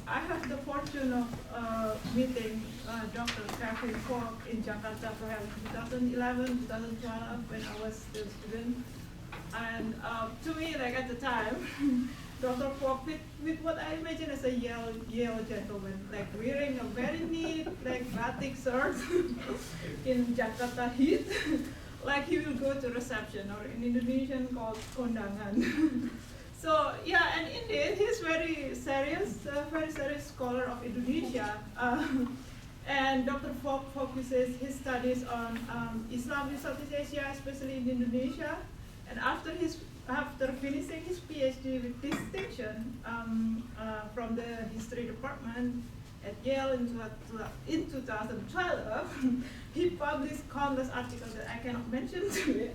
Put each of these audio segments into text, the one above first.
I have the fortune of meeting Dr. Fogg in Jakarta perhaps 2011, 2012 when I was still a student. And to me, like at the time, Dr. Fogg with what I imagine as a Yale gentleman, like wearing a very neat like batik shirt in Jakarta heat, like he will go to reception, or in Indonesian called kondangan. So yeah, and indeed he's very serious scholar of Indonesia. And Dr. Fogg focuses his studies on Islam in Southeast Asia, especially in Indonesia. And after finishing his PhD with distinction from the history department at Yale in 2012, he published countless articles that I cannot mention today,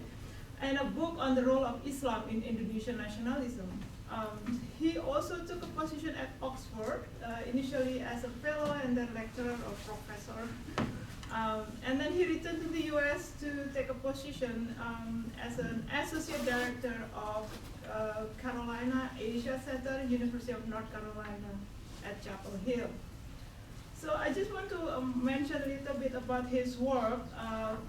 and a book on the role of Islam in Indonesian nationalism. He also took a position at Oxford, initially as a fellow and then lecturer or professor. And then he returned to the US to take a position as an associate director of Carolina Asia Center, University of North Carolina at Chapel Hill. So I just want to mention a little bit about his work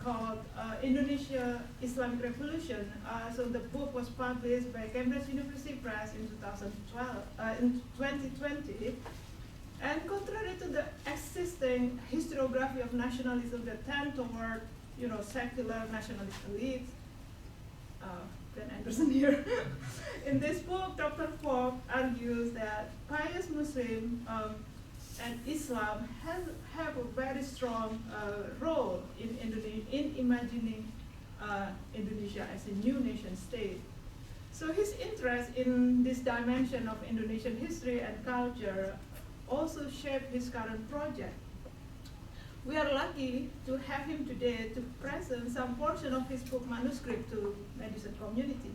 called Indonesia Islamic Revolution. So the book was published by Cambridge University Press in 2020. And contrary to the existing historiography of nationalism that tend toward, secular nationalist elites, Ben Anderson here. In this book, Dr. Fogg argues that pious Muslim and Islam have a very strong role in imagining Indonesia as a new nation state. So his interest in this dimension of Indonesian history and culture also shaped his current project. We are lucky to have him today to present some portion of his book manuscript to Madison community.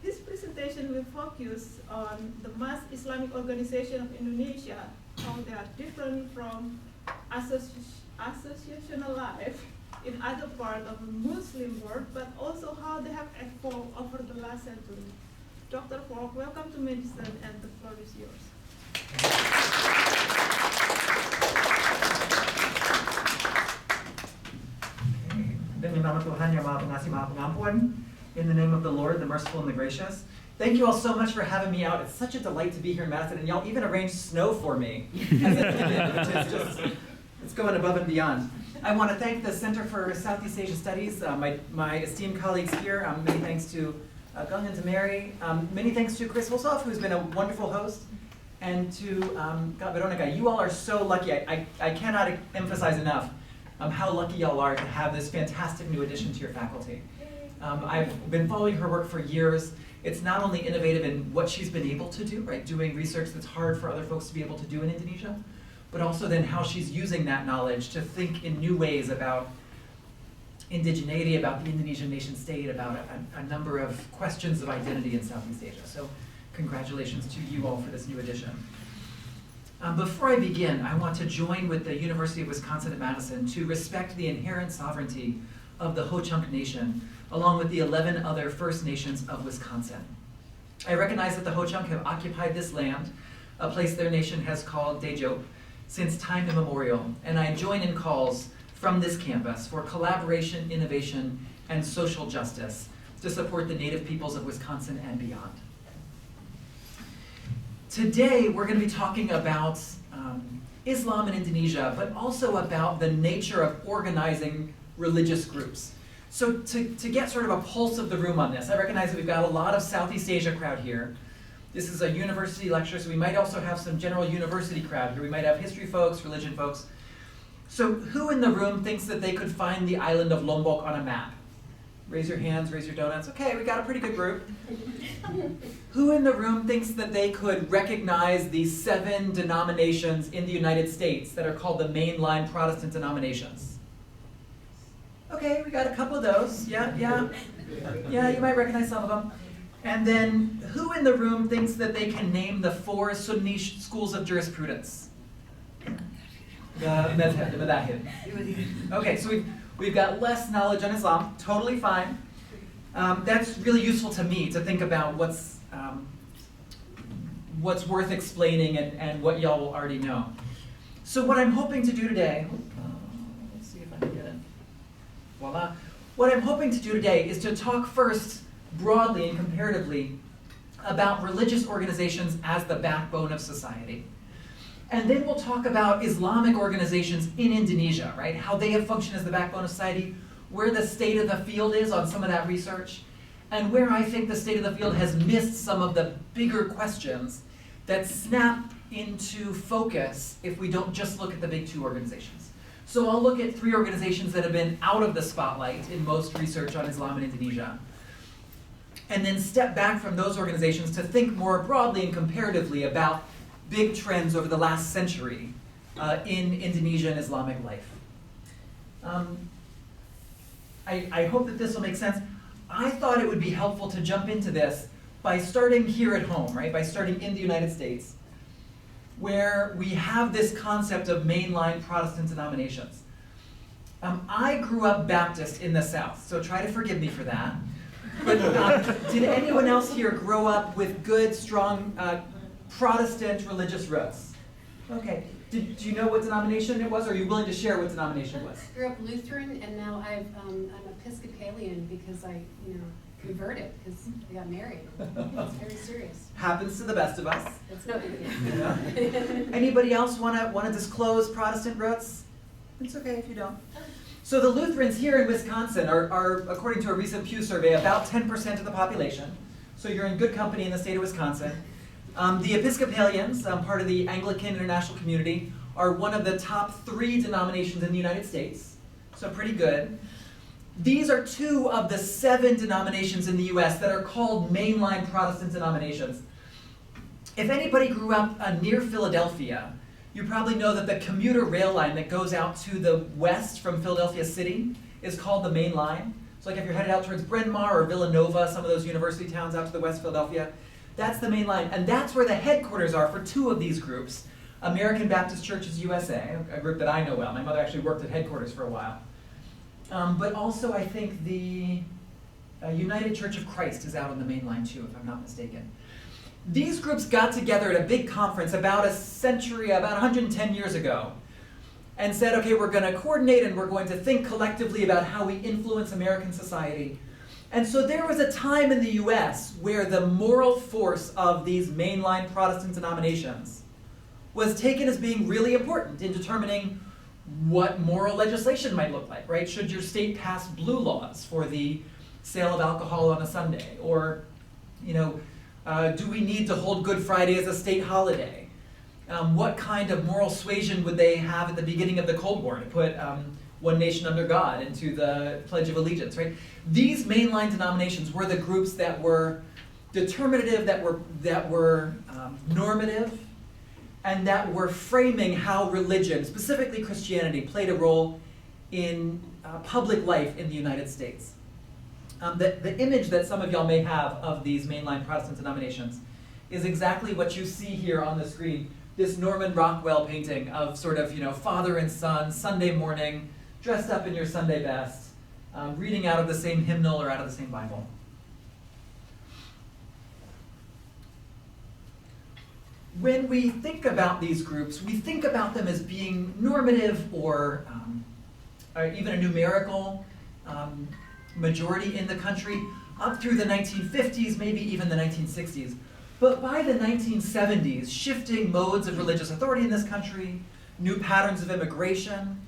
His presentation will focus on the mass Islamic organization of Indonesia, how they are different from associational life in other parts of the Muslim world, but also how they have evolved over the last century. Dr. Fogg, welcome to Madison, and the floor is yours. Dengan nama Tuhan yang Maha Pengasih Maha Pengampun, in the name of the Lord, the merciful and the gracious. Thank you all so much for having me out. It's such a delight to be here in Madison, and y'all even arranged snow for me. It's going above and beyond. I want to thank the Center for Southeast Asia Studies, my esteemed colleagues here. Many thanks to Gung and to Mary. Many thanks to Chris Wolsoff, who's been a wonderful host. And to Veronica, you all are so lucky. I cannot emphasize enough how lucky y'all are to have this fantastic new addition to your faculty. I've been following her work for years. It's not only innovative in what she's been able to do, right, doing research that's hard for other folks to be able to do in Indonesia, but also then how she's using that knowledge to think in new ways about indigeneity, about the Indonesian nation state, about a number of questions of identity in Southeast Asia. So congratulations to you all for this new addition. Before I begin, I want to join with the University of Wisconsin at Madison to respect the inherent sovereignty of the Ho-Chunk Nation, along with the 11 other First Nations of Wisconsin. I recognize that the Ho-Chunk have occupied this land, a place their nation has called Dejop, since time immemorial, and I join in calls from this campus for collaboration, innovation, and social justice to support the Native peoples of Wisconsin and beyond. Today, we're going to be talking about Islam in Indonesia, but also about the nature of organizing religious groups. So to get sort of a pulse of the room on this, I recognize that we've got a lot of Southeast Asia crowd here. This is a university lecture, so we might also have some general university crowd here. We might have history folks, religion folks. So who in the room thinks that they could find the island of Lombok on a map? Raise your hands, raise your donuts. Okay, we got a pretty good group. Who in the room thinks that they could recognize the 7 denominations in the United States that are called the Mainline Protestant Denominations? Okay, we got a couple of those. Yeah, you might recognize some of them. And then who in the room thinks that they can name the 4 Sunni schools of jurisprudence? The Madahib. Okay, so we've got less knowledge on Islam, totally fine. That's really useful to me to think about what's worth explaining and what y'all will already know. So what I'm hoping to do today, let's see if I can get it. Voila. What I'm hoping to do today is to talk first broadly and comparatively about religious organizations as the backbone of society. And then we'll talk about Islamic organizations in Indonesia, right? How they have functioned as the backbone of society, where the state of the field is on some of that research, and where I think the state of the field has missed some of the bigger questions that snap into focus if we don't just look at the big two organizations. So I'll look at three organizations that have been out of the spotlight in most research on Islam in Indonesia, and then step back from those organizations to think more broadly and comparatively about big trends over the last century in Indonesian Islamic life. I hope that this will make sense. I thought it would be helpful to jump into this by starting here at home, right? By starting in the United States, where we have this concept of mainline Protestant denominations. I grew up Baptist in the South, so try to forgive me for that. But did anyone else here grow up with good, strong Protestant religious roots? Okay. Do you know what denomination it was, or are you willing to share what denomination it was? I grew up Lutheran, and now I'm Episcopalian because I, converted because I got married. It's very serious. Happens to the best of us. It's no big deal. Yeah. Anybody else want to disclose Protestant roots? It's okay if you don't. So the Lutherans here in Wisconsin are, according to a recent Pew survey, about 10% of the population. So you're in good company in the state of Wisconsin. The Episcopalians, part of the Anglican international community, are one of the top 3 denominations in the United States, so pretty good. These are 2 of the 7 denominations in the US that are called mainline Protestant denominations. If anybody grew up near Philadelphia, you probably know that the commuter rail line that goes out to the west from Philadelphia City is called the Main Line. So like if you're headed out towards Bryn Mawr or Villanova, some of those university towns out to the west of Philadelphia, that's the Main Line. And that's where the headquarters are for 2 of these groups. American Baptist Churches USA, a group that I know well. My mother actually worked at headquarters for a while. But also I think the United Church of Christ is out on the Main Line too, if I'm not mistaken. These groups got together at a big conference about 110 years ago, and said, okay, we're going to coordinate and we're going to think collectively about how we influence American society. And so there was a time in the US where the moral force of these mainline Protestant denominations was taken as being really important in determining what moral legislation might look like, right? Should your state pass blue laws for the sale of alcohol on a Sunday? Or, do we need to hold Good Friday as a state holiday? What kind of moral suasion would they have at the beginning of the Cold War to put one nation under God into the Pledge of Allegiance, right? These mainline denominations were the groups that were determinative, that were normative, and that were framing how religion, specifically Christianity, played a role in public life in the United States. The image that some of y'all may have of these mainline Protestant denominations is exactly what you see here on the screen. This Norman Rockwell painting of sort of, father and son, Sunday morning, dressed up in your Sunday best, reading out of the same hymnal or out of the same Bible. When we think about these groups, we think about them as being normative or even a numerical majority in the country up through the 1950s, maybe even the 1960s. But by the 1970s, shifting modes of religious authority in this country, new patterns of immigration,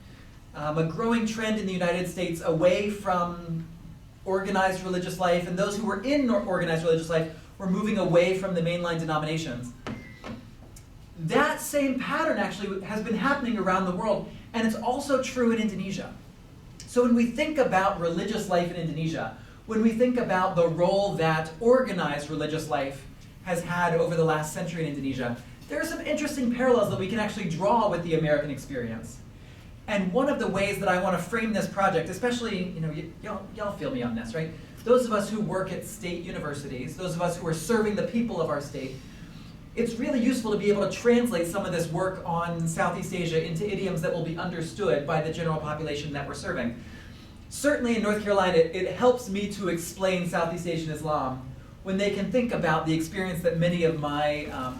a growing trend in the United States away from organized religious life, and those who were in organized religious life were moving away from the mainline denominations. That same pattern actually has been happening around the world, and it's also true in Indonesia. So when we think about religious life in Indonesia, when we think about the role that organized religious life has had over the last century in Indonesia, there are some interesting parallels that we can actually draw with the American experience. And one of the ways that I want to frame this project, especially, y'all feel me on this, right? Those of us who work at state universities, those of us who are serving the people of our state, it's really useful to be able to translate some of this work on Southeast Asia into idioms that will be understood by the general population that we're serving. Certainly in North Carolina, it helps me to explain Southeast Asian Islam when they can think about the experience that many of my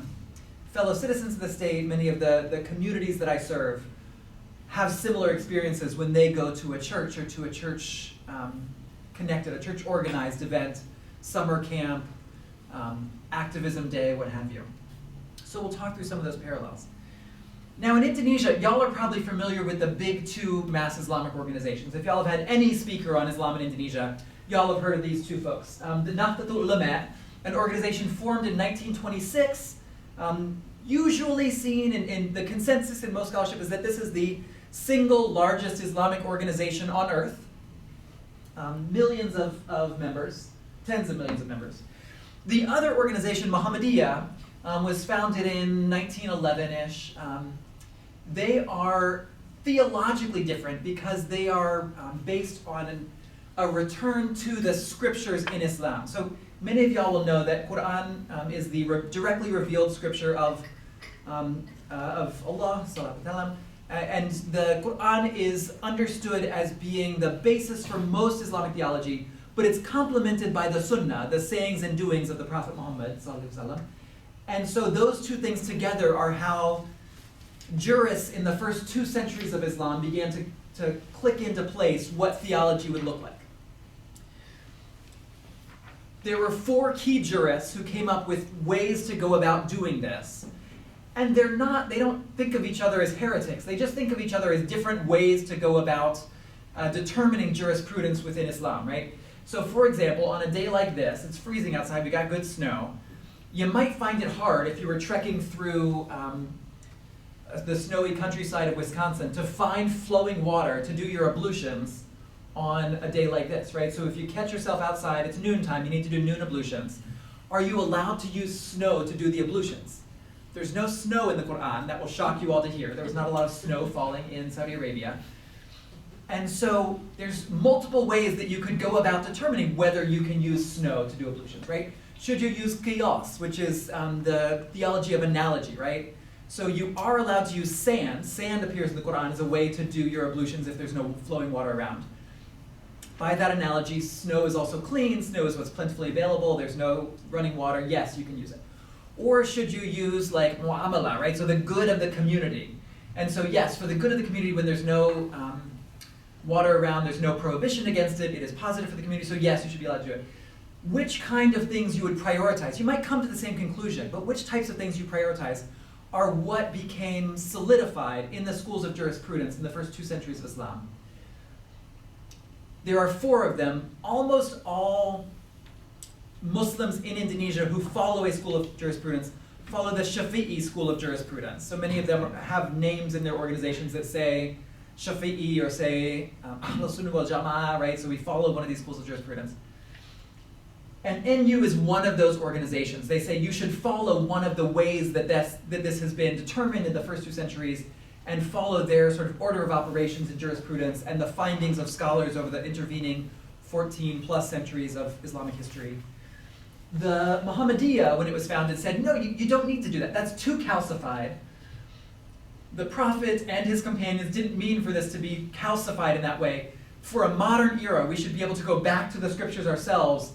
fellow citizens of the state, many of the communities that I serve, have similar experiences when they go to a church or to a church connected, a church organized event, summer camp, activism day, what have you. So we'll talk through some of those parallels. Now in Indonesia, y'all are probably familiar with the big two mass Islamic organizations. If y'all have had any speaker on Islam in Indonesia, y'all have heard of these two folks. The Nahdlatul Ulama, an organization formed in 1926, usually seen in the consensus in most scholarship is that this is the single largest Islamic organization on earth. Millions of members, tens of millions of members. The other organization, Muhammadiyah, was founded in 1911-ish. They are theologically different because they are based on a return to the scriptures in Islam. So many of y'all will know that Quran is the directly revealed scripture of Allah, and the Quran is understood as being the basis for most Islamic theology, but it's complemented by the Sunnah, the sayings and doings of the Prophet Muhammad. And so those two things together are how jurists in the first 2 centuries of Islam began to click into place what theology would look like. There were 4 key jurists who came up with ways to go about doing this. And they don't think of each other as heretics. They just think of each other as different ways to go about determining jurisprudence within Islam, right? So for example, on a day like this, it's freezing outside, we got good snow. You might find it hard if you were trekking through the snowy countryside of Wisconsin to find flowing water to do your ablutions on a day like this, right? So if you catch yourself outside, it's noontime, you need to do noon ablutions. Are you allowed to use snow to do the ablutions? There's no snow in the Quran. That will shock you all to hear. There was not a lot of snow falling in Saudi Arabia. And so there's multiple ways that you could go about determining whether you can use snow to do ablutions, right? Should you use qiyas, which is the theology of analogy, right? So you are allowed to use sand. Sand appears in the Quran as a way to do your ablutions if there's no flowing water around. By that analogy, snow is also clean. Snow is what's plentifully available. There's no running water. Yes, you can use it. Or should you use like mu'amala, right? So the good of the community. And so yes, for the good of the community, when there's no water around, there's no prohibition against it, it is positive for the community, so yes, you should be allowed to do it. Which kind of things you would prioritize? You might come to the same conclusion, but which types of things you prioritize are what became solidified in the schools of jurisprudence in the first 2 centuries of Islam. There are 4 of them. Almost all Muslims in Indonesia who follow a school of jurisprudence follow the Shafi'i school of jurisprudence. So many of them have names in their organizations that say Shafi'i or say Ahlus Sunnah wal Jama'ah, right? So we follow one of these schools of jurisprudence. And NU is one of those organizations. They say you should follow one of the ways that this has been determined in the first 2 centuries and follow their sort of order of operations in jurisprudence and the findings of scholars over the intervening 14 plus centuries of Islamic history. The Muhammadiyah, when it was founded, said, no, you don't need to do that. That's too calcified. The Prophet and his companions didn't mean for this to be calcified in that way. For a modern era, we should be able to go back to the scriptures ourselves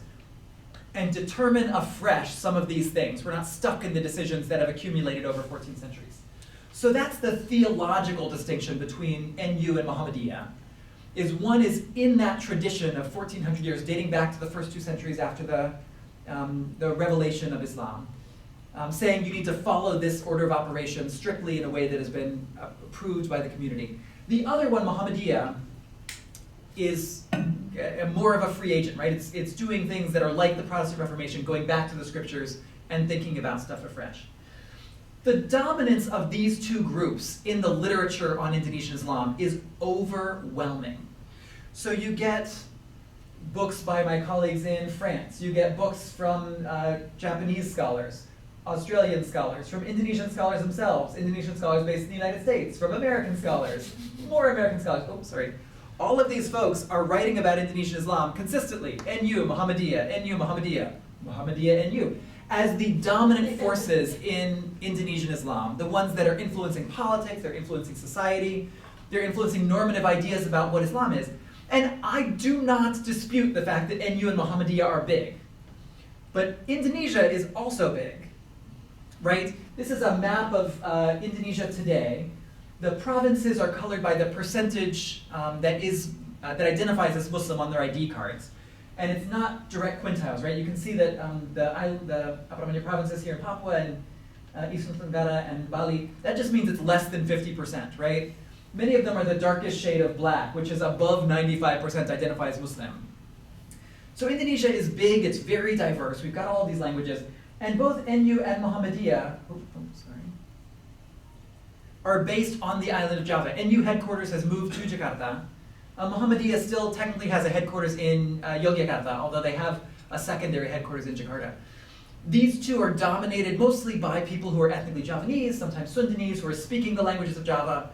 and determine afresh some of these things. We're not stuck in the decisions that have accumulated over 14 centuries. So that's the theological distinction between NU and Muhammadiyah. Is one is in that tradition of 1400 years, dating back to the first 2 centuries after the revelation of Islam, saying you need to follow this order of operations strictly in a way that has been approved by the community. The other one, Muhammadiyah, is more of a free agent, right? It's doing things that are like the Protestant Reformation, going back to the scriptures and thinking about stuff afresh. The dominance of these 2 groups in the literature on Indonesian Islam is overwhelming. So you get books by my colleagues in France, you get books from Japanese scholars, Australian scholars, from Indonesian scholars themselves, Indonesian scholars based in the United States, from American scholars, more American scholars, All of these folks are writing about Indonesian Islam consistently, NU, Muhammadiyah, NU, Muhammadiyah, Muhammadiyah, NU, as the dominant forces in Indonesian Islam, the ones that are influencing politics, they're influencing society, they're influencing normative ideas about what Islam is. And I do not dispute the fact that NU and Muhammadiyah are big. But Indonesia is also big, right? This is a map of Indonesia today. The provinces are colored by the percentage that identifies as Muslim on their ID cards. And it's not direct quintiles, right? You can see that the provinces here in Papua and Eastern Tenggara and Bali, that just means it's less than 50%, right? Many of them are the darkest shade of black, which is above 95% identify as Muslim. So Indonesia is big, it's very diverse, we've got all of these languages, and both NU and Muhammadiyah are based on the island of Java. NU headquarters has moved to Jakarta. Muhammadiyah still technically has a headquarters in Yogyakarta, although they have a secondary headquarters in Jakarta. These two are dominated mostly by people who are ethnically Javanese, sometimes Sundanese, who are speaking the languages of Java.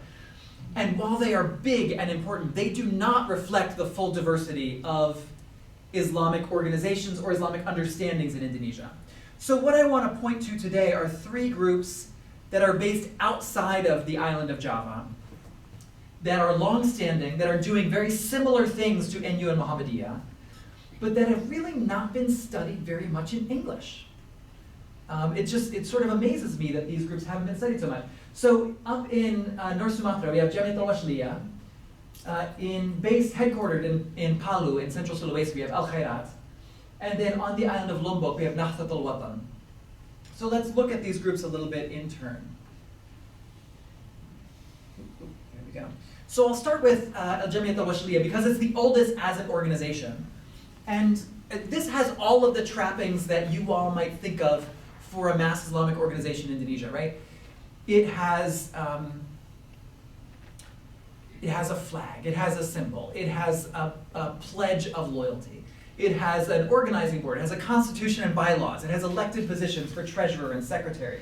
And while they are big and important, they do not reflect the full diversity of Islamic organizations or Islamic understandings in Indonesia. So what I want to point to today are three groups that are based outside of the island of Java, that are long-standing, that are doing very similar things to NU and Muhammadiyah, but that have really not been studied very much in English. It sort of amazes me that these groups haven't been studied so much. So up in North Sumatra, we have Jamiyatul Washliyah. Headquartered in Palu, in central Sulawesi, we have Alkhairaat. And then on the island of Lombok, we have Nahdlatul Ulama. So let's look at these groups a little bit in turn. There we go. So I'll start with Jamiyatul Washliyah because it's the oldest as an organization. And this has all of the trappings that you all might think of for a mass Islamic organization in Indonesia, right? It has a flag, it has a symbol, it has a pledge of loyalty. It has an organizing board, it has a constitution and bylaws, it has elected positions for treasurer and secretary.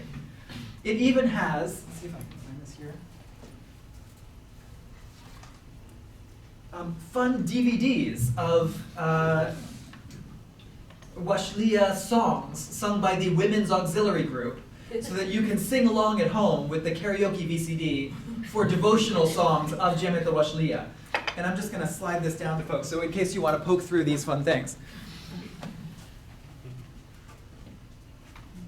It even has, let's see if I can find this here, fun DVDs of Washliyah songs sung by the Women's Auxiliary Group, so that you can sing along at home with the karaoke VCD for devotional songs of Jamiyatul Washliyah. And I'm just going to slide this down to folks, so in case you want to poke through these fun things.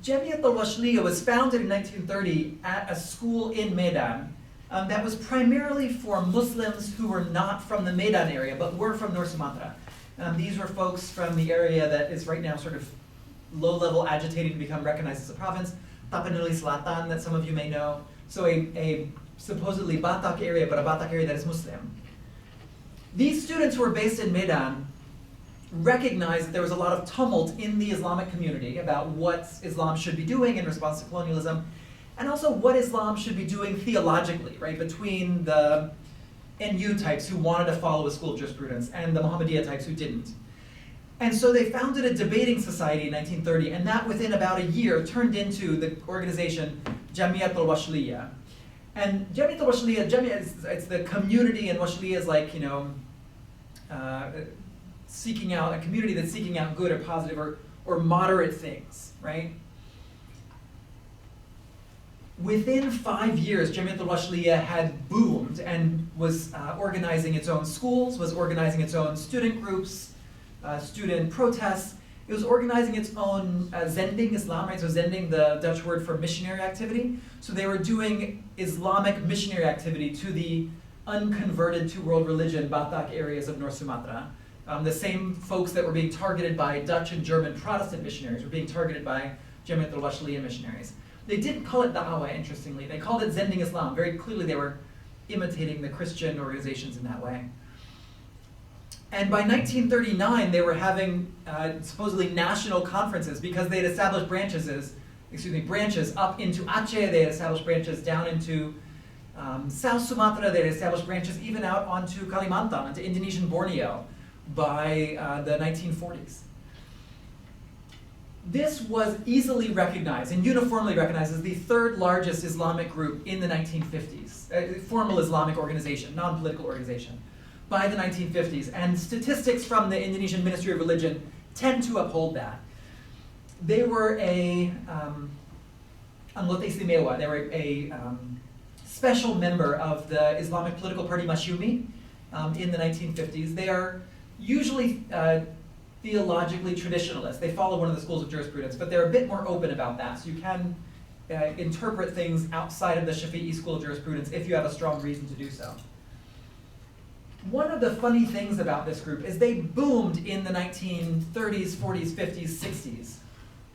Jamiyatul Washliyah was founded in 1930 at a school in Medan that was primarily for Muslims who were not from the Medan area, but were from North Sumatra. These were folks from the area that is right now sort of low-level agitating to become recognized as a province, Tapanuli Selatan, that some of you may know. So a supposedly Batak area, but a Batak area that is Muslim. These students who were based in Medan recognized that there was a lot of tumult in the Islamic community about what Islam should be doing in response to colonialism, and also what Islam should be doing theologically, right, between the NU types who wanted to follow a school of jurisprudence and the Muhammadiyah types who didn't. And so they founded a debating society in 1930, and that within about a year turned into the organization Jamiyatul Washliyah. And Jamiyatul Washliyah, it's the community, and Washliyah is like, seeking out, a community that's seeking out good or positive or moderate things, right? Within 5 years, Jamiyatul Washliyah had boomed and was organizing its own schools, was organizing its own student groups, student protests. It was organizing its own zending Islam, right? So zending, the Dutch word for missionary activity. So they were doing Islamic missionary activity to the unconverted to world religion Batak areas of North Sumatra. The same folks that were being targeted by Dutch and German Protestant missionaries were being targeted by Jamiyatul Washliyah missionaries. They didn't call it da'wah, interestingly. They called it zending Islam. Very clearly they were imitating the Christian organizations in that way. And by 1939, they were having supposedly national conferences because they had established branches up into Aceh. They had established branches down into South Sumatra. They had established branches even out onto Kalimantan, onto Indonesian Borneo by the 1940s. This was easily recognized and uniformly recognized as the third largest Islamic group in the 1950s, formal Islamic organization, non-political organization, by the 1950s. And statistics from the Indonesian Ministry of Religion tend to uphold that. They were anggota istimewa, they were a special member of the Islamic political party Masyumi in the 1950s. They are usually theologically traditionalist. They follow one of the schools of jurisprudence, but they're a bit more open about that. So you can interpret things outside of the Shafi'i school of jurisprudence if you have a strong reason to do so. One of the funny things about this group is they boomed in the 1930s, 40s, 50s, 60s,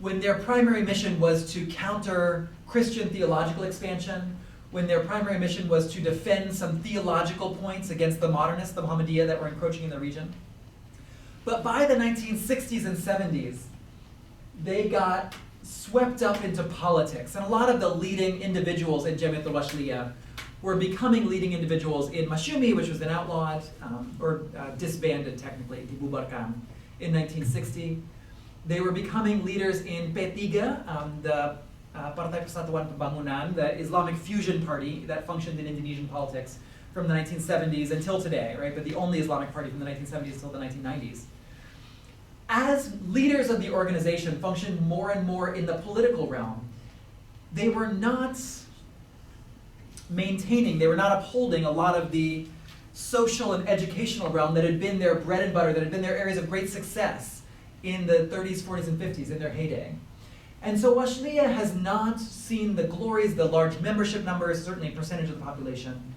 when their primary mission was to counter Christian theological expansion, when their primary mission was to defend some theological points against the modernists, the Muhammadiyah, that were encroaching in the region. But by the 1960s and 70s, they got swept up into politics, and a lot of the leading individuals in Jamiyatul Washliyah were becoming leading individuals in Mashumi, which was then outlawed, or disbanded technically, dibubarkan, in 1960. They were becoming leaders in P3, the Partai Persatuan Pembangunan, the Islamic fusion party that functioned in Indonesian politics from the 1970s until today, right? But the only Islamic party from the 1970s until the 1990s. As leaders of the organization functioned more and more in the political realm, they were not maintaining, they were not upholding a lot of the social and educational realm that had been their bread and butter, that had been their areas of great success in the 30s, 40s, and 50s in their heyday. And so Washliyah has not seen the glories, the large membership numbers, certainly percentage of the population,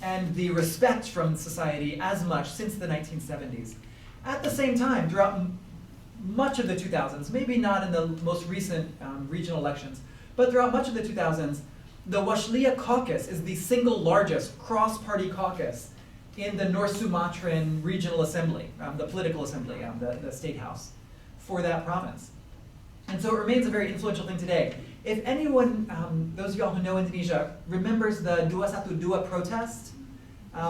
and the respect from society as much since the 1970s. At the same time, throughout much of the 2000s, maybe not in the most recent regional elections, but throughout much of the 2000s, the Washliyah caucus is the single largest cross-party caucus in the North Sumatran Regional Assembly, the political assembly, the state house, for that province. And so it remains a very influential thing today. If anyone, those of y'all who know Indonesia, remembers the 212 protest,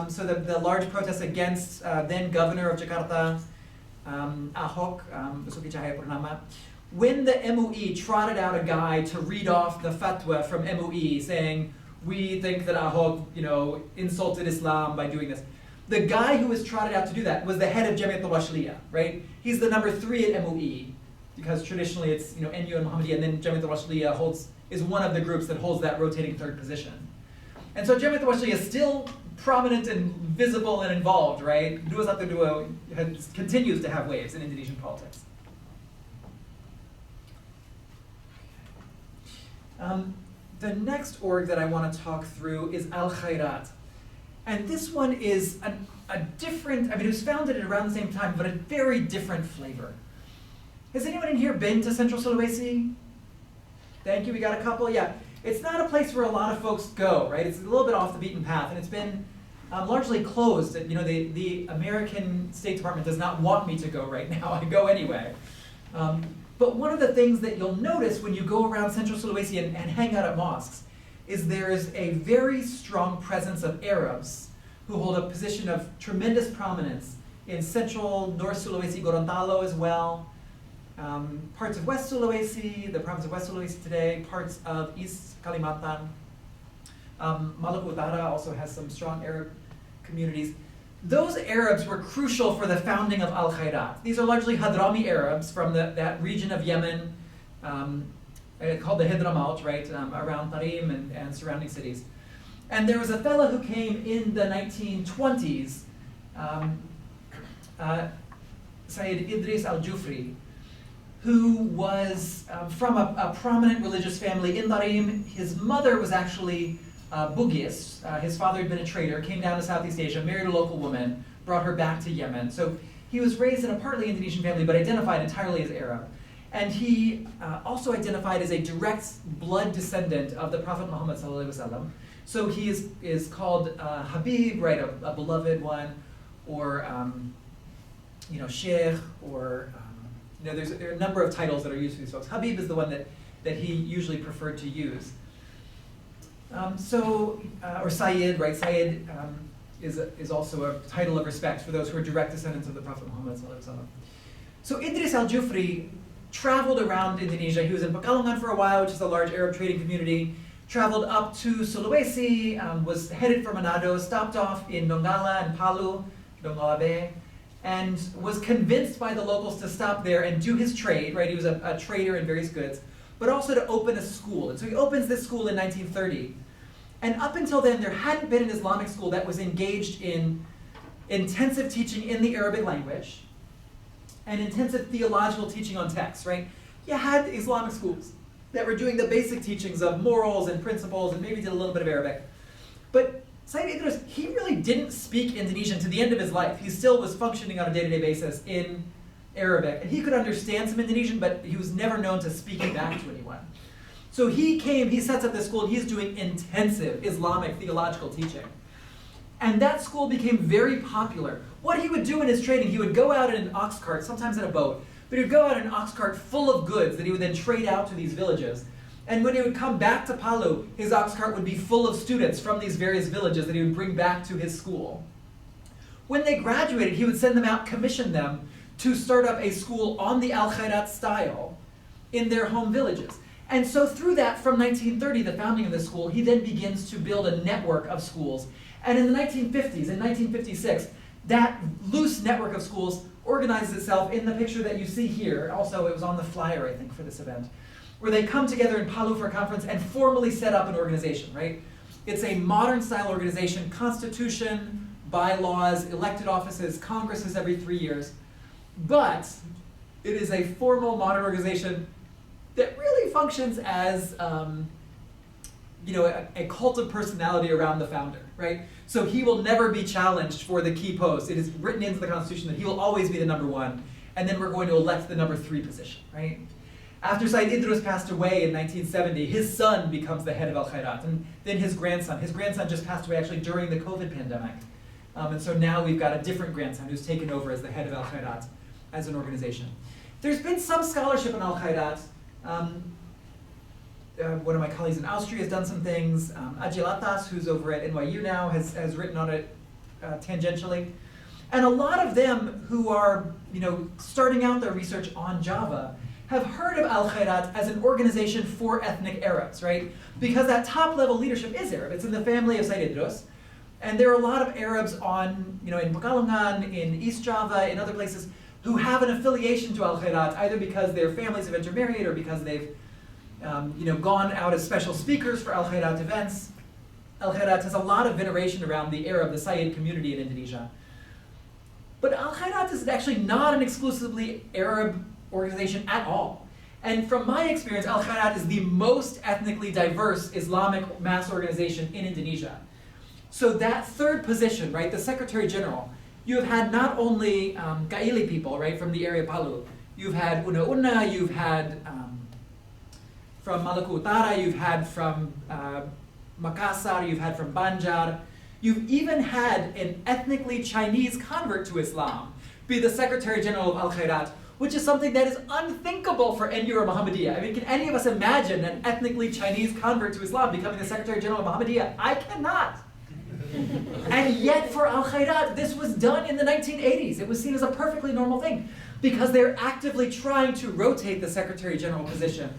so the large protest against then Governor of Jakarta, Ahok, Basuki Cahayapurnama, when the MUI trotted out a guy to read off the fatwa from MUI saying, we think that Ahok, insulted Islam by doing this. The guy who was trotted out to do that was the head of Jamiyatul Washliyah, right? He's the number 3 at MUI, because traditionally it's NU and Muhammadiyah, and then Jamiyatul Washliyah is one of the groups that holds that rotating third position. And so Jamiyatul Washliyah is still prominent and visible and involved, right? 212 continues to have waves in Indonesian politics. The next org that I want to talk through is Alkhairaat. And this one is a different, it was founded at around the same time, but a very different flavor. Has anyone in here been to Central Sulawesi? Thank you, we got a couple, yeah. It's not a place where a lot of folks go, right? It's a little bit off the beaten path, and it's been largely closed. The American State Department does not want me to go right now. I go anyway. But one of the things that you'll notice when you go around Central Sulawesi and hang out at mosques is there is a very strong presence of Arabs who hold a position of tremendous prominence in Central, North Sulawesi, Gorontalo as well, parts of West Sulawesi, the province of West Sulawesi today, parts of East Kalimantan. Maluku Utara also has some strong Arab communities. Those Arabs were crucial for the founding of Alkhairaat. These are largely Hadrami Arabs from that region of Yemen, called the Hadramaut, right, around Tarim and surrounding cities. And there was a fellow who came in the 1920s, Sayyid Idris al-Jufri, who was from a prominent religious family in Tarim. His mother was actually Bugis. His father had been a trader, came down to Southeast Asia, married a local woman, brought her back to Yemen. So he was raised in a partly Indonesian family, but identified entirely as Arab. And he also identified as a direct blood descendant of the Prophet Muhammad ﷺ. So he is called Habib, right, a beloved one, or Sheikh, or there are a number of titles that are used for these folks. Habib is the one that he usually preferred to use. Or Sayyid, right? Sayyid is also a title of respect for those who are direct descendants of the Prophet Muhammad ﷺ. So Idris al-Jufri traveled around Indonesia. He was in Pekalongan for a while, which is a large Arab trading community, traveled up to Sulawesi, was headed for Manado, stopped off in Donggala and Palu, Donggala Bay, and was convinced by the locals to stop there and do his trade, right? He was a trader in various goods, but also to open a school. And so he opens this school in 1930. And up until then, there hadn't been an Islamic school that was engaged in intensive teaching in the Arabic language and intensive theological teaching on texts, right? You had Islamic schools that were doing the basic teachings of morals and principles and maybe did a little bit of Arabic. But Said Idris, he really didn't speak Indonesian to the end of his life. He still was functioning on a day-to-day basis in Arabic. And he could understand some Indonesian, but he was never known to speak it back to anyone. So he sets up this school, and he's doing intensive Islamic theological teaching. And that school became very popular. What he would do in his trading, he would go out in an ox cart, sometimes in a boat, but he would go out in an ox cart full of goods that he would then trade out to these villages. And when he would come back to Palu, his ox cart would be full of students from these various villages that he would bring back to his school. When they graduated, he would send them out, commission them to start up a school on the Alkhairaat style in their home villages. And so through that, from 1930, the founding of the school, he then begins to build a network of schools. And in the 1950s, in 1956, that loose network of schools organizes itself in the picture that you see here. Also, it was on the flyer, I think, for this event, where they come together in Palu for a conference and formally set up an organization, right? It's a modern-style organization, constitution, bylaws, elected offices, congresses every 3 years. But it is a formal modern organization that really functions as a cult of personality around the founder, right? So he will never be challenged for the key post. It is written into the Constitution that he will always be the number one, and then we're going to elect the number 3 position, right? After Said Idris passed away in 1970, his son becomes the head of Alkhairaat, and then his grandson just passed away actually during the COVID pandemic. And so now we've got a different grandson who's taken over as the head of Alkhairaat as an organization. There's been some scholarship on Alkhairaat. One of my colleagues in Austria has done some things. Ajilatas, who's over at NYU now, has written on it tangentially. And a lot of them who are starting out their research on Java have heard of Alkhairaat as an organization for ethnic Arabs, right? Because that top level leadership is Arab. It's in the family of Said Idris. And there are a lot of Arabs in Pekalongan, in East Java, in other places, who have an affiliation to Alkhairaat, either because their families have intermarried or because they've gone out as special speakers for Alkhairaat events. Alkhairaat has a lot of veneration around the Arab, the Sayyid community in Indonesia. But Alkhairaat is actually not an exclusively Arab organization at all. And from my experience, Alkhairaat is the most ethnically diverse Islamic mass organization in Indonesia. So that third position, right, the Secretary General, you have had not only Gaili people, right, from the area of Palu. You've had Una, you've had from Maluku Utara, you've had from Makassar, you've had from Banjar. You've even had an ethnically Chinese convert to Islam be the Secretary General of Alkhairaat, which is something that is unthinkable for NU or Muhammadiyah. I mean, can any of us imagine an ethnically Chinese convert to Islam becoming the Secretary General of Muhammadiyah? I cannot. And yet for Alkhairaat, this was done in the 1980s. It was seen as a perfectly normal thing because they're actively trying to rotate the Secretary General position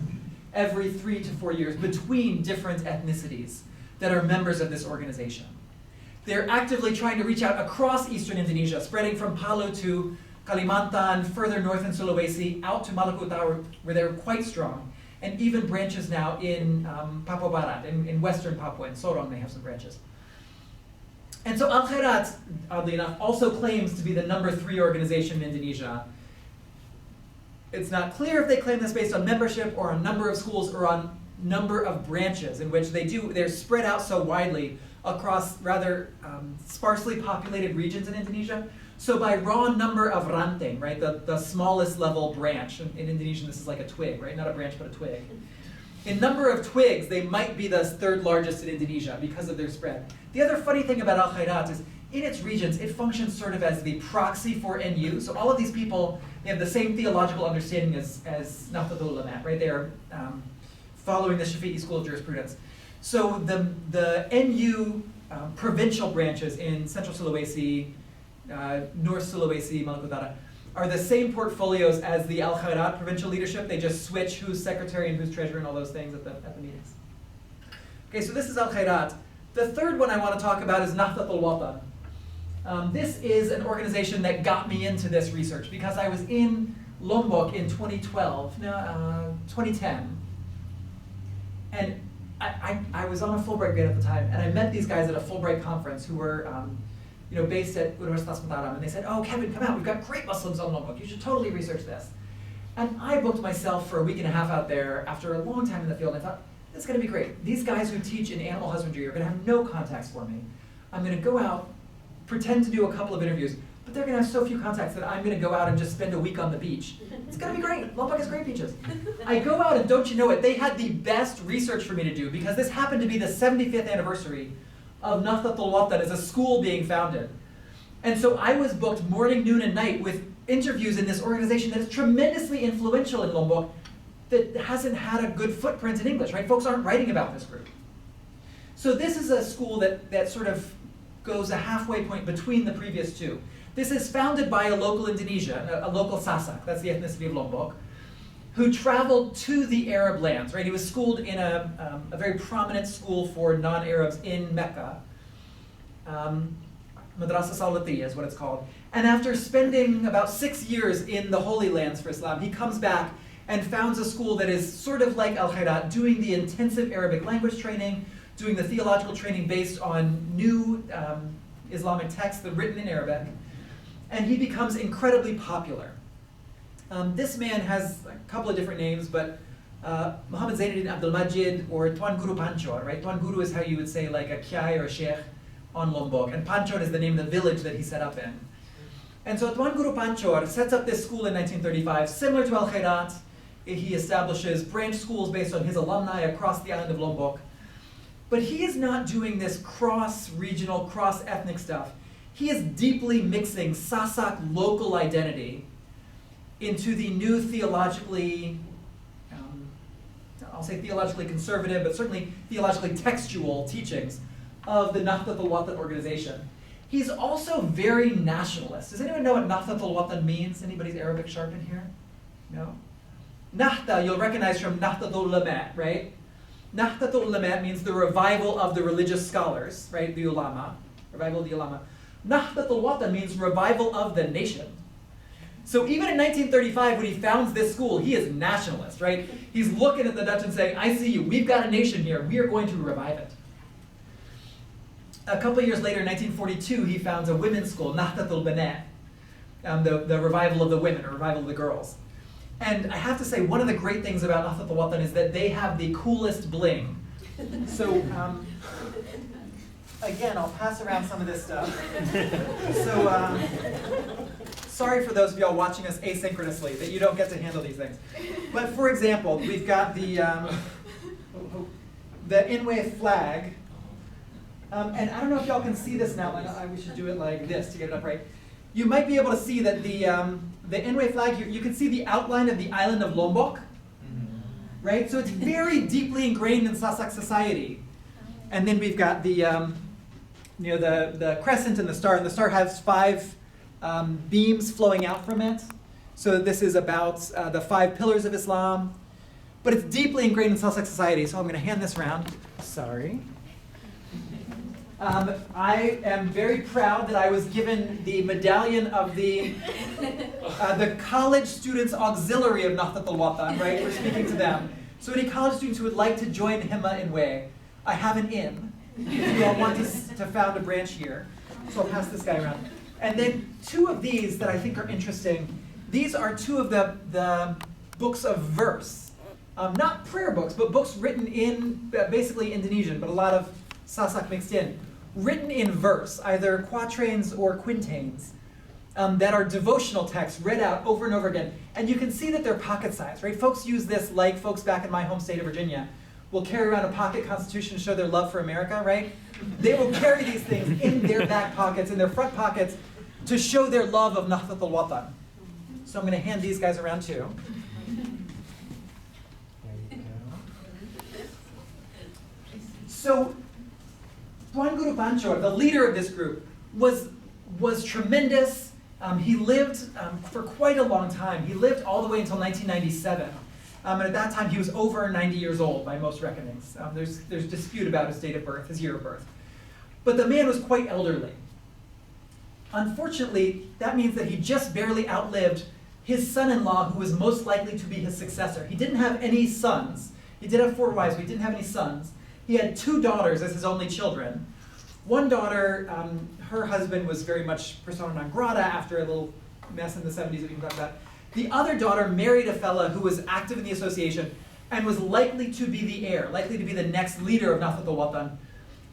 every 3 to 4 years between different ethnicities that are members of this organization. They're actively trying to reach out across eastern Indonesia, spreading from Palu to Kalimantan, further north in Sulawesi, out to Maluku Utara, where they're quite strong, and even branches now in Papua Barat, in western Papua, in Sorong they have some branches. And so Alkhairaat, oddly enough, also claims to be the number 3 organization in Indonesia. It's not clear if they claim this based on membership or on number of schools or on number of branches in which they're spread out so widely across rather sparsely populated regions in Indonesia. So by raw number of ranting, right, the smallest level branch, in Indonesian this is like a twig, right, not a branch but a twig. In number of twigs, they might be the 3rd largest in Indonesia because of their spread. The other funny thing about Alkhairaat is in its regions, it functions sort of as the proxy for NU. So all of these people, they have the same theological understanding as Nahdlatul Ulama, right? They are following the Shafi'i school of jurisprudence. So the NU provincial branches in Central Sulawesi, North Sulawesi, Maluku Utara, are the same portfolios as the Alkhairaat provincial leadership. They just switch who's secretary and who's treasurer and all those things at the meetings. Okay, so this is Alkhairaat. The third one I want to talk about is Nahdlatul Watan. This is an organization that got me into this research because I was in Lombok in 2010, and I was on a Fulbright grant at the time, and I met these guys at a Fulbright conference who were based at Universitas Mataram, and they said, "Oh, Kevin, come out, we've got great Muslims on Lombok, you should totally research this." And I booked myself for a week and a half out there after a long time in the field. And I thought, this is going to be great. These guys who teach in animal husbandry are going to have no contacts for me. I'm going to go out, pretend to do a couple of interviews, but they're going to have so few contacts that I'm going to go out and just spend a week on the beach. It's going to be great. Lombok has great beaches. I go out, and don't you know it, they had the best research for me to do, because this happened to be the 75th anniversary of Nahdlatul Ulama as a school being founded. And so I was booked morning, noon, and night with interviews in this organization that is tremendously influential in Lombok, that hasn't had a good footprint in English, right? Folks aren't writing about this group. So this is a school that sort of goes a halfway point between the previous two. This is founded by a local Indonesian, a local Sasak, that's the ethnicity of Lombok, who traveled to the Arab lands, right? He was schooled in a very prominent school for non-Arabs in Mecca. Madrasah Salawatiyah is what it's called. And after spending about 6 years in the Holy Lands for Islam, he comes back and founds a school that is sort of like Alkhairaat, doing the intensive Arabic language training, doing the theological training based on new Islamic texts that are written in Arabic. And he becomes incredibly popular. This man has a couple of different names, but Muhammad Zainuddin Abdul Majid, or Tuan Guru Panchor, right? Tuan Guru is how you would say like a kiai or a sheikh on Lombok, and Panchor is the name of the village that he set up in. And so Tuan Guru Panchor sets up this school in 1935, similar to Alkhairaat. He establishes branch schools based on his alumni across the island of Lombok. But he is not doing this cross-regional, cross-ethnic stuff. He is deeply mixing Sasak local identity into the new theologically, I'll say theologically conservative, but certainly theologically textual teachings of the Nahdlatul Ulama organization. He's also very nationalist. Does anyone know what Nahdlatul Ulama means? Anybody's Arabic sharp in here? No? Nahda, you'll recognize from Nahdlatul Ulama, right? Nahdlatul Ulama means the revival of the religious scholars, right? The ulama, revival of the ulama. Nahdlatul Ulama means revival of the nation. So even in 1935, when he founds this school, he is nationalist, right? He's looking at the Dutch and saying, I see you, we've got a nation here, we are going to revive it. A couple of years later, in 1942, he founds a women's school, Nahdlatul Banat, the revival of the women, or revival of the girls. And I have to say, one of the great things about Nahdlatul Ulama is that they have the coolest bling. So, again, I'll pass around some of this stuff. So, sorry for those of y'all watching us asynchronously, that you don't get to handle these things. But for example, we've got the Inwe flag. And I don't know if y'all can see this now. We should do it like this to get it up right. You might be able to see that the Inwe flag here, you can see the outline of the island of Lombok, right? So it's very deeply ingrained in Sasak society. And then we've got the crescent and the star has 5 beams flowing out from it. So this is about the 5 pillars of Islam. But it's deeply ingrained in Sasak society, so I'm going to hand this around. Sorry. I am very proud that I was given the medallion of the College Students Auxiliary of Nahdlatul Ulama, right? We're speaking to them. So any college students who would like to join Himma in Way, I have an in. If you all want to found a branch here. So I'll pass this guy around. And then 2 of these that I think are interesting. These are 2 of the books of verse. Not prayer books, but books written in basically Indonesian, but a lot of Sasak mixed in. Written in verse, either quatrains or quintains, that are devotional texts read out over and over again. And you can see that they're pocket size, right? Folks use this like folks back in my home state of Virginia will carry around a pocket constitution to show their love for America, right? They will carry these things in their back pockets, in their front pockets, to show their love of Nahdlatul Ulama. So I'm going to hand these guys around too. There you go. So Tuan Guru Panchor, the leader of this group, was tremendous. He lived for quite a long time. He lived all the way until 1997. And at that time, he was over 90 years old by most reckonings. There's dispute about his date of birth, his year of birth. But the man was quite elderly. Unfortunately, that means that he just barely outlived his son-in-law, who was most likely to be his successor. He didn't have any sons. He did have 4 wives, but he didn't have any sons. He had 2 daughters as his only children. One daughter, her husband was very much persona non grata after a little mess in the 70s that we can talk about. The other daughter married a fella who was active in the association and was likely to be the heir, likely to be the next leader of Nahdlatul Ulama.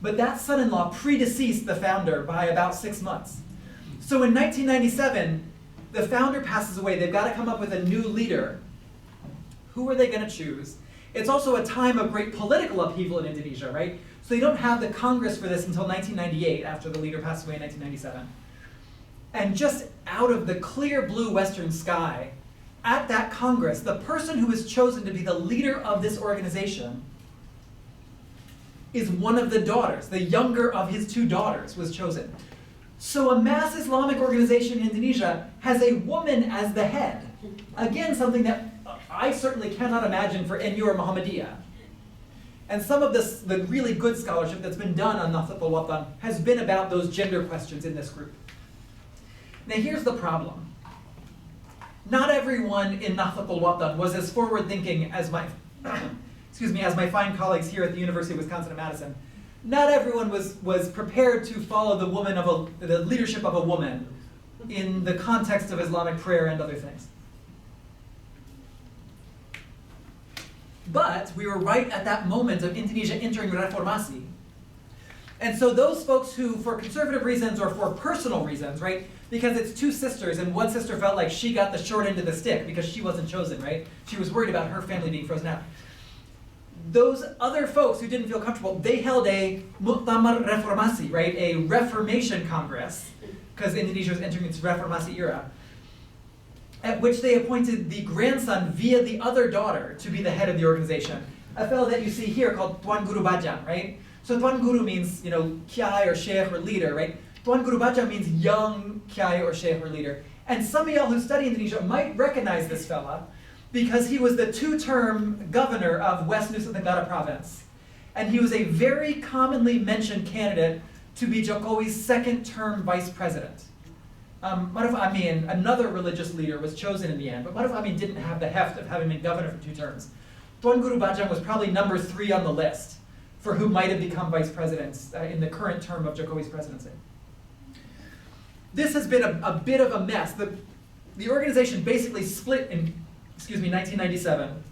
But that son-in-law predeceased the founder by about 6 months. So in 1997, the founder passes away. They've got to come up with a new leader. Who are they going to choose? It's also a time of great political upheaval in Indonesia, right? So they don't have the Congress for this until 1998, after the leader passed away in 1997. And just out of the clear blue western sky, at that Congress, the person who is chosen to be the leader of this organization is one of the daughters. The younger of his 2 daughters was chosen. So a mass Islamic organization in Indonesia has a woman as the head. Again, something that I certainly cannot imagine for NU or Muhammadiyah. And some of the really good scholarship that's been done on Nahdlatul Ulama has been about those gender questions in this group. Now here's the problem. Not everyone in Nahdlatul Ulama was as forward-thinking as my, as my fine colleagues here at the University of Wisconsin-Madison. Not everyone was prepared to follow the leadership of a woman in the context of Islamic prayer and other things. But we were right at that moment of Indonesia entering reformasi. And so those folks who, for conservative reasons or for personal reasons, right, because it's 2 sisters and one sister felt like she got the short end of the stick because she wasn't chosen, right? She was worried about her family being frozen out. Those other folks who didn't feel comfortable, they held a Muktamar Reformasi, right, a Reformation Congress, because Indonesia was entering its Reformasi era, at which they appointed the grandson via the other daughter to be the head of the organization. A fellow that you see here called Tuan Guru Bajang, right? So Tuan Guru means, kiai or sheikh or leader, right? Tuan Guru Bajang means young kiai or sheikh or leader. And some of y'all who study Indonesia might recognize this fella because he was the 2-term governor of West Nusa Tenggara province. And he was a very commonly mentioned candidate to be Jokowi's 2nd-term vice president. Maruf Amin, another religious leader, was chosen in the end, but Maruf Amin didn't have the heft of having been governor for 2 terms. Tuan Guru Bajang was probably number 3 on the list for who might have become vice presidents in the current term of Jokowi's presidency. This has been a bit of a mess. The organization basically split in 1997.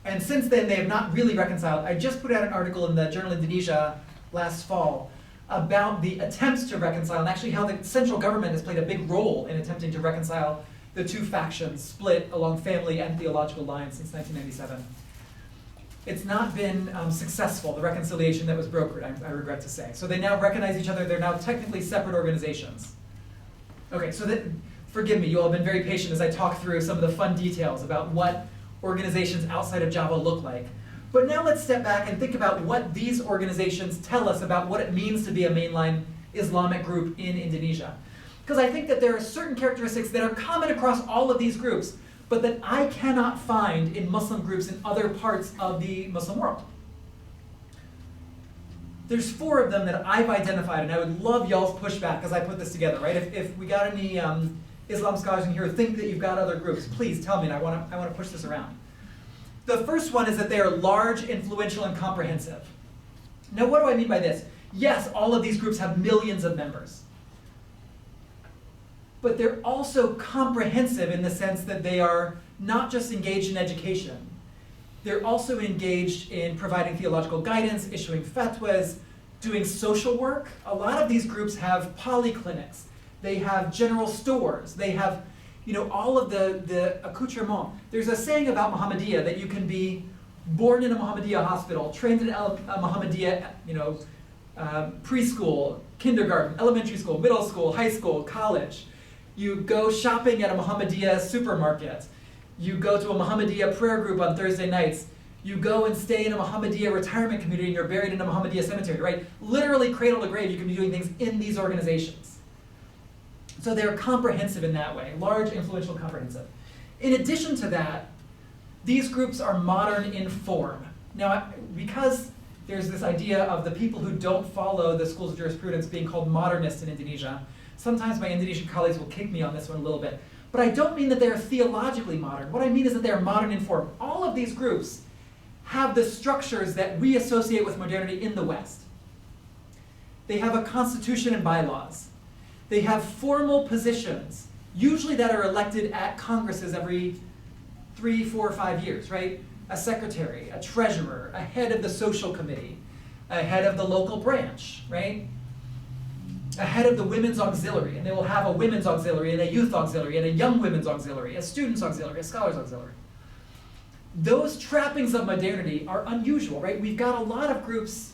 And since then, they have not really reconciled. I just put out an article in the journal Indonesia last fall about the attempts to reconcile and actually how the central government has played a big role in attempting to reconcile the 2 factions split along family and theological lines since 1997. It's not been successful, the reconciliation that was brokered, I regret to say. So they now recognize each other. They're now technically separate organizations. Okay, so forgive me, you all have been very patient as I talk through some of the fun details about what organizations outside of Java look like. But now let's step back and think about what these organizations tell us about what it means to be a mainline Islamic group in Indonesia. Because I think that there are certain characteristics that are common across all of these groups, but that I cannot find in Muslim groups in other parts of the Muslim world. There's 4 of them that I've identified, and I would love y'all's pushback as I put this together, right? If we got any Islam scholars in here who think that you've got other groups, please tell me, and I want to push this around. The first one is that they are large, influential, and comprehensive. Now, what do I mean by this? Yes, all of these groups have millions of members. But they're also comprehensive in the sense that they are not just engaged in education. They're also engaged in providing theological guidance, issuing fatwas, doing social work. A lot of these groups have polyclinics. They have general stores. They have, all of the accoutrement. There's a saying about Muhammadiyah that you can be born in a Muhammadiyah hospital, trained in a Muhammadiyah, preschool, kindergarten, elementary school, middle school, high school, college. You go shopping at a Muhammadiyah supermarket. You go to a Muhammadiyah prayer group on Thursday nights. You go and stay in a Muhammadiyah retirement community and you're buried in a Muhammadiyah cemetery, right? Literally cradle to grave, you can be doing things in these organizations. So they're comprehensive in that way, large, influential, comprehensive. In addition to that, these groups are modern in form. Now, because there's this idea of the people who don't follow the schools of jurisprudence being called modernist in Indonesia, sometimes my Indonesian colleagues will kick me on this one a little bit. But I don't mean that they're theologically modern. What I mean is that they're modern in form. All of these groups have the structures that we associate with modernity in the West. They have a constitution and bylaws. They have formal positions usually that are elected at congresses every 3, 4, 5 years, right? A secretary, a treasurer, a head of the social committee, a head of the local branch, right? A head of the women's auxiliary, and they will have a women's auxiliary and a youth auxiliary and a young women's auxiliary, a student's auxiliary, a scholar's auxiliary. Those trappings of modernity are unusual, right? We've got a lot of groups,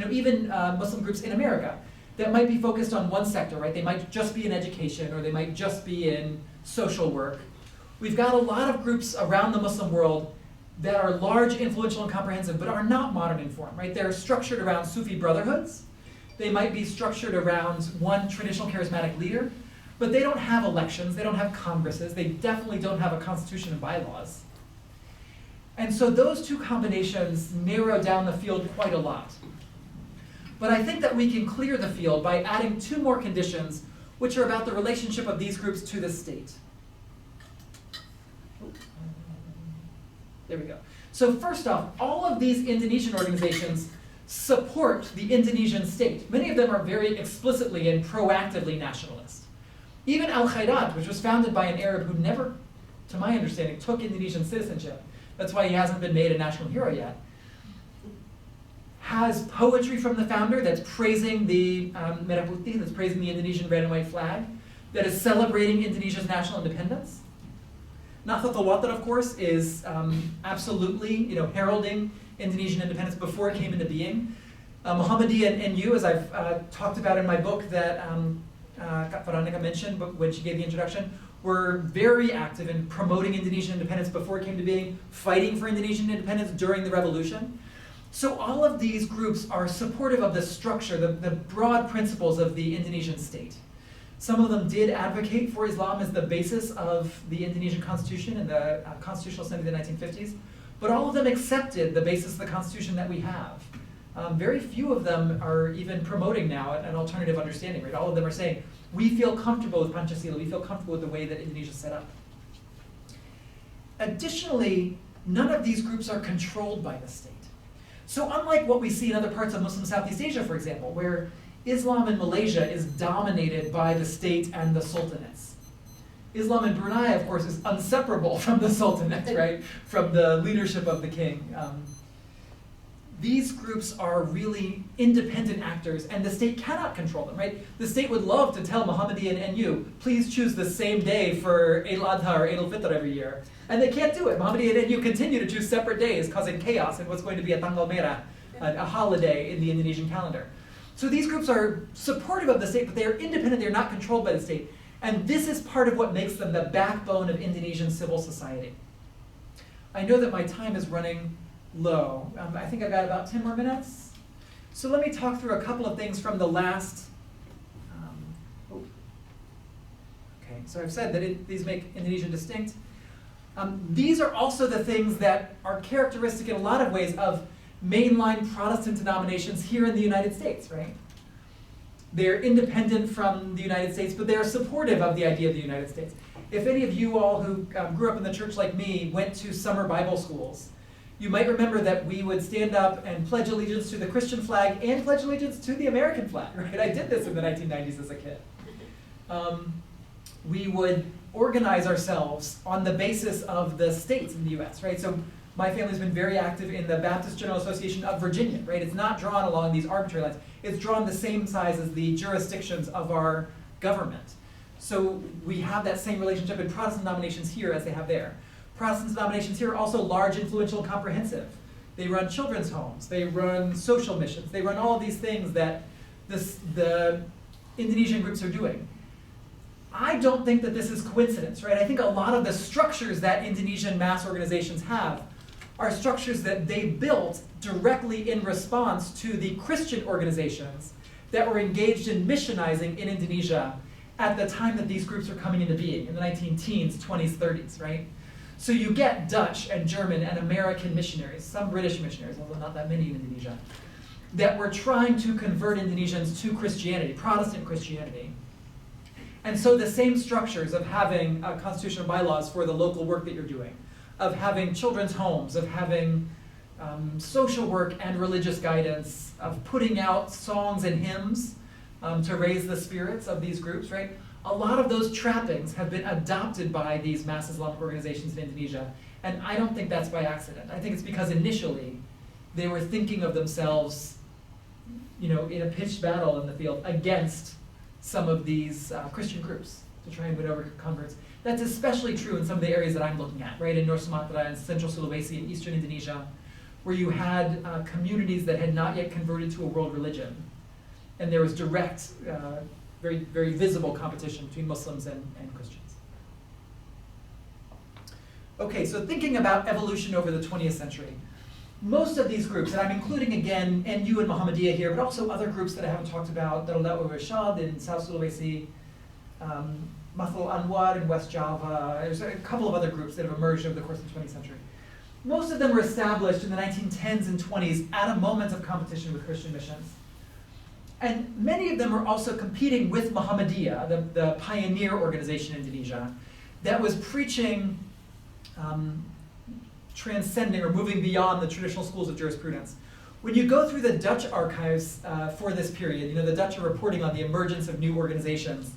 even Muslim groups in America that might be focused on one sector, right? They might just be in education, or they might just be in social work. We've got a lot of groups around the Muslim world that are large, influential, and comprehensive, but are not modern in form, right? They're structured around Sufi brotherhoods. They might be structured around one traditional charismatic leader, but they don't have elections, they don't have congresses, they definitely don't have a constitution and bylaws. And so those two combinations narrow down the field quite a lot. But I think that we can clear the field by adding 2 more conditions, which are about the relationship of these groups to the state. There we go. So first off, all of these Indonesian organizations support the Indonesian state. Many of them are very explicitly and proactively nationalist. Even Alkhairaat, which was founded by an Arab who never, to my understanding, took Indonesian citizenship, that's why he hasn't been made a national hero yet, has poetry from the founder that's praising the Merah Putih, that's praising the Indonesian red and white flag, that is celebrating Indonesia's national independence. Nahdlatul Ulama, of course, is absolutely heralding Indonesian independence before it came into being. Muhammadiyah and NU, as I've talked about in my book that Kak Veronica mentioned when she gave the introduction, were very active in promoting Indonesian independence before it came to being, fighting for Indonesian independence during the revolution. So all of these groups are supportive of the structure, the broad principles of the Indonesian state. Some of them did advocate for Islam as the basis of the Indonesian constitution in the Constitutional Assembly of the 1950s, but all of them accepted the basis of the constitution that we have. Very few of them are even promoting now an alternative understanding, right? All of them are saying, we feel comfortable with Pancasila, we feel comfortable with the way that Indonesia is set up. Additionally, none of these groups are controlled by the state. So unlike what we see in other parts of Muslim Southeast Asia, for example, where Islam in Malaysia is dominated by the state and the sultanates. Islam in Brunei, of course, is inseparable from the sultanate, right? From the leadership of the king. These groups are really independent actors, and the state cannot control them, right? The state would love to tell Muhammadiyah and NU, please choose the same day for Eid al-Adha or Eid al-Fitr every year. And they can't do it. Muhammadiyah and NU continue to choose separate days, causing chaos in what's going to be a Tanggal Merah, a holiday in the Indonesian calendar. So these groups are supportive of the state, but they are independent, they're not controlled by the state. And this is part of what makes them the backbone of Indonesian civil society. I know that my time is running low. I think I've got about 10 more minutes. So let me talk through a couple of things from the last. Okay, so I've said that these make Indonesia distinct. These are also the things that are characteristic in a lot of ways of mainline Protestant denominations here in the United States, right? They're independent from the United States, but they're supportive of the idea of the United States. If any of you all who grew up in the church like me went to summer Bible schools, you might remember that we would stand up and pledge allegiance to the Christian flag and pledge allegiance to the American flag, right? I did this in the 1990s as a kid. We would organize ourselves on the basis of the states in the US, right? So my family's been very active in the Baptist General Association of Virginia, right? It's not drawn along these arbitrary lines. It's drawn the same size as the jurisdictions of our government. So we have that same relationship in Protestant denominations here as they have there. Protestant denominations here are also large, influential, and comprehensive. They run children's homes, they run social missions, they run all of these things that the Indonesian groups are doing. I don't think that this is coincidence, right? I think a lot of the structures that Indonesian mass organizations have are structures that they built directly in response to the Christian organizations that were engaged in missionizing in Indonesia at the time that these groups were coming into being, in the 19-teens, 20s, 30s, right? So you get Dutch and German and American missionaries, some British missionaries, although not that many in Indonesia, that were trying to convert Indonesians to Christianity, Protestant Christianity. And so the same structures of having constitutional bylaws for the local work that you're doing, of having children's homes, of having social work and religious guidance, of putting out songs and hymns to raise the spirits of these groups, right? A lot of those trappings have been adopted by these mass Islamic organizations in Indonesia, and I don't think that's by accident. I think it's because initially they were thinking of themselves, in a pitched battle in the field against some of these Christian groups to try and win over converts. That's especially true in some of the areas that I'm looking at, right? In North Sumatra and Central Sulawesi and Eastern Indonesia, where you had communities that had not yet converted to a world religion. And there was direct, very, very visible competition between Muslims and Christians. Okay, so thinking about evolution over the 20th century, most of these groups, and I'm including again NU and Muhammadiyah here, but also other groups that I haven't talked about, Nahdlatul Ulama in South Sulawesi, Mathul Anwar in West Java, there's a couple of other groups that have emerged over the course of the 20th century. Most of them were established in the 1910s and 20s at a moment of competition with Christian missions. And many of them were also competing with Muhammadiyah, the pioneer organization in Indonesia, that was preaching transcending or moving beyond the traditional schools of jurisprudence. When you go through the Dutch archives for this period, the Dutch are reporting on the emergence of new organizations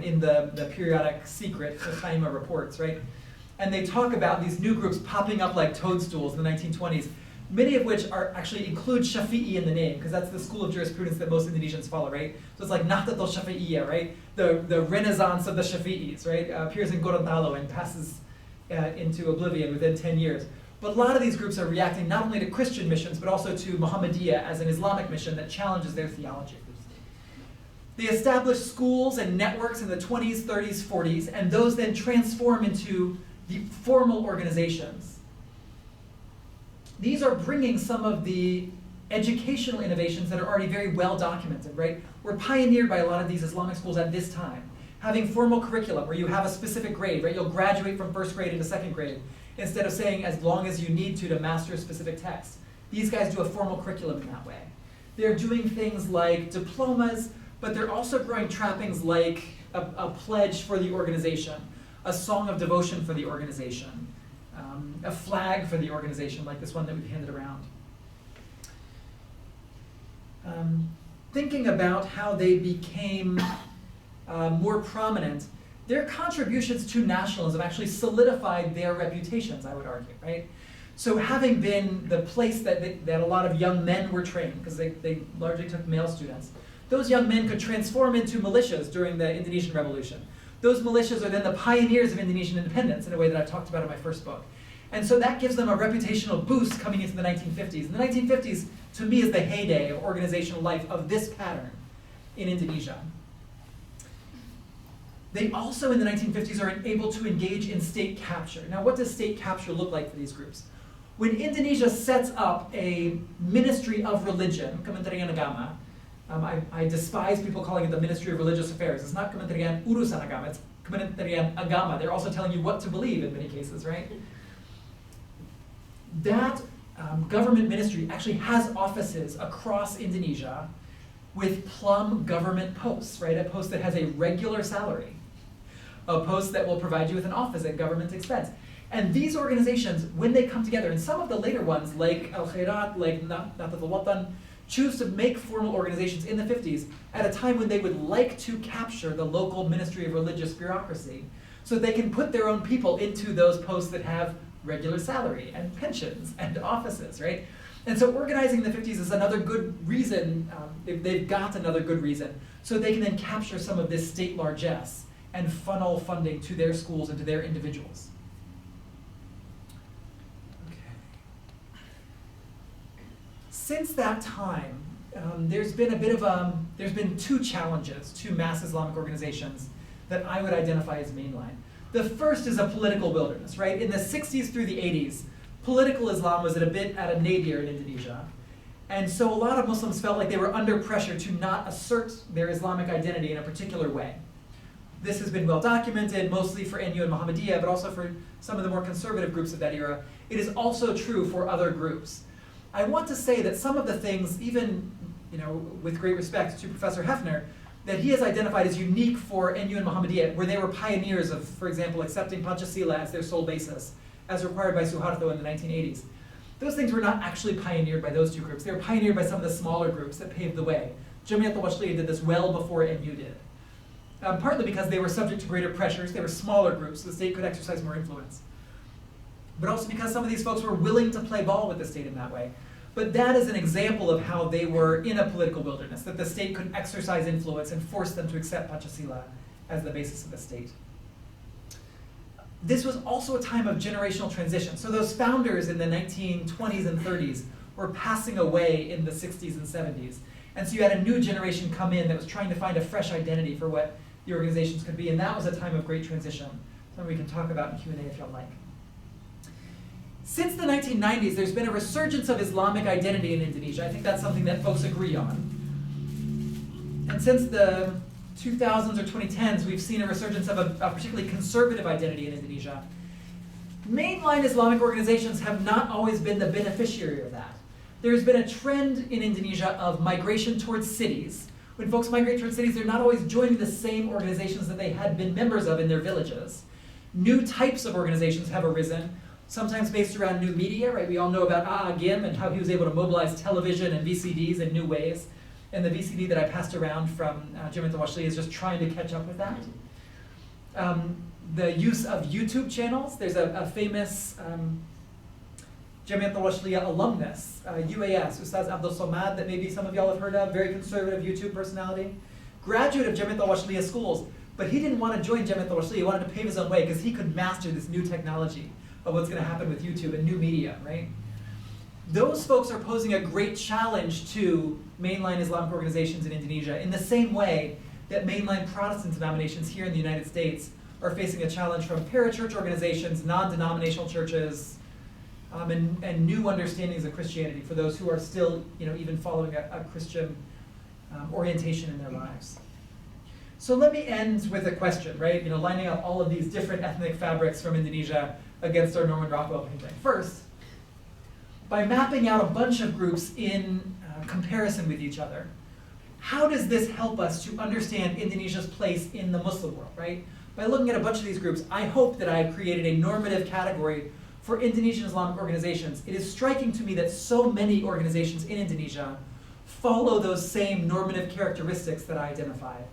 in the periodic secret Geheime reports, right? And they talk about these new groups popping up like toadstools in the 1920s, many of which actually include Shafi'i in the name, because that's the school of jurisprudence that most Indonesians follow, right? So it's like Nahdlatul Shafi'iyah, right? The renaissance of the Shafi'is, right? Appears in Gorontalo and passes into oblivion within 10 years. But a lot of these groups are reacting not only to Christian missions, but also to Muhammadiyah as an Islamic mission that challenges their theology. They established schools and networks in the 20s, 30s, 40s, and those then transform into the formal organizations. These are bringing some of the educational innovations that are already very well documented, right? Were pioneered by a lot of these Islamic schools at this time. Having formal curriculum where you have a specific grade, right? You'll graduate from first grade into second grade, instead of saying as long as you need to master a specific text. These guys do a formal curriculum in that way. They're doing things like diplomas, but they're also growing trappings like a pledge for the organization, a song of devotion for the organization, a flag for the organization like this one that we've handed around. Thinking about how they became more prominent, their contributions to nationalism actually solidified their reputations, I would argue, right? So having been the place that a lot of young men were trained, because they largely took male students, those young men could transform into militias during the Indonesian Revolution. Those militias are then the pioneers of Indonesian independence in a way that I talked about in my first book. And so that gives them a reputational boost coming into the 1950s. And the 1950s, to me, is the heyday of organizational life of this pattern in Indonesia. They also, in the 1950s, are able to engage in state capture. Now, what does state capture look like for these groups? When Indonesia sets up a ministry of religion, Kementerian Agama, I despise people calling it the Ministry of Religious Affairs. It's not Kementerian Urusan Agama, it's Kementerian Agama. They're also telling you what to believe in many cases, right? That government ministry actually has offices across Indonesia with plum government posts, right? A post that has a regular salary, a post that will provide you with an office at government expense. And these organizations, when they come together, and some of the later ones, like Alkhairaat, like Nahdlatul Ulama, choose to make formal organizations in the 50s at a time when they would like to capture the local Ministry of Religious bureaucracy so they can put their own people into those posts that have regular salary and pensions and offices, right? And so organizing in the 50s is another good reason, they've got another good reason, so they can then capture some of this state largesse and funnel funding to their schools and to their individuals. Since that time, there's been two challenges to mass Islamic organizations that I would identify as mainline. The first is a political wilderness, right? In the 60s through the 80s, political Islam was at a nadir in Indonesia. And so a lot of Muslims felt like they were under pressure to not assert their Islamic identity in a particular way. This has been well documented, mostly for NU and Muhammadiyah, but also for some of the more conservative groups of that era. It is also true for other groups. I want to say that some of the things, even with great respect to Professor Hefner, that he has identified as unique for NU and Muhammadiyah, where they were pioneers of, for example, accepting Pancasila as their sole basis, as required by Suharto in the 1980s. Those things were not actually pioneered by those two groups. They were pioneered by some of the smaller groups that paved the way. Jamiyatul Washliyah did this well before NU did. partly because they were subject to greater pressures. They were smaller groups, so the state could exercise more influence. But also because some of these folks were willing to play ball with the state in that way. But that is an example of how they were in a political wilderness, that the state could exercise influence and force them to accept Pancasila as the basis of the state. This was also a time of generational transition. So those founders in the 1920s and 30s were passing away in the 60s and 70s. And so you had a new generation come in that was trying to find a fresh identity for what the organizations could be. And that was a time of great transition, something we can talk about in Q&A if y'all like. Since the 1990s, there's been a resurgence of Islamic identity in Indonesia. I think that's something that folks agree on. And since the 2000s or 2010s, we've seen a resurgence of a particularly conservative identity in Indonesia. Mainline Islamic organizations have not always been the beneficiary of that. There's been a trend in Indonesia of migration towards cities. When folks migrate towards cities, they're not always joining the same organizations that they had been members of in their villages. New types of organizations have arisen, sometimes based around new media, right? We all know about Agim and how he was able to mobilize television and VCDs in new ways. And the VCD that I passed around from Jamiyatul Washliyah is just trying to catch up with that. The use of YouTube channels. There's a famous Jamiyatul Washliyah alumnus, UAS, Ustaz Abdul Somad, that maybe some of y'all have heard of, very conservative YouTube personality. Graduate of Jamiyatul Washliyah schools, but he didn't want to join Jamiyatul Washliyah. He wanted to pave his own way because he could master this new technology of what's going to happen with YouTube and new media, right? Those folks are posing a great challenge to mainline Islamic organizations in Indonesia in the same way that mainline Protestant denominations here in the United States are facing a challenge from parachurch organizations, non-denominational churches, and new understandings of Christianity for those who are still, even following a Christian orientation in their lives. So let me end with a question, right? Lining up all of these different ethnic fabrics from Indonesia against our Norman Rockwell painting. First, by mapping out a bunch of groups in comparison with each other, how does this help us to understand Indonesia's place in the Muslim world, right? By looking at a bunch of these groups, I hope that I have created a normative category for Indonesian Islamic organizations. It is striking to me that so many organizations in Indonesia follow those same normative characteristics that I identified,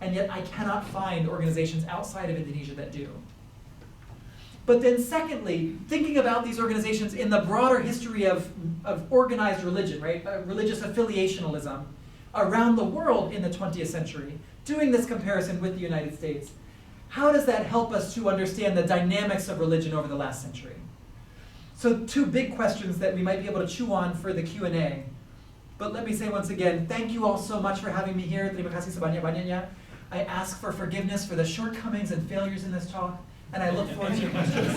and yet I cannot find organizations outside of Indonesia that do. But then secondly, thinking about these organizations in the broader history of organized religion, right? Religious affiliationalism around the world in the 20th century, doing this comparison with the United States, how does that help us to understand the dynamics of religion over the last century? So two big questions that we might be able to chew on for the Q&A. But let me say once again, thank you all so much for having me here. Terima kasih sebanyak-banyaknya. I ask for forgiveness for the shortcomings and failures in this talk, and I look forward to your questions.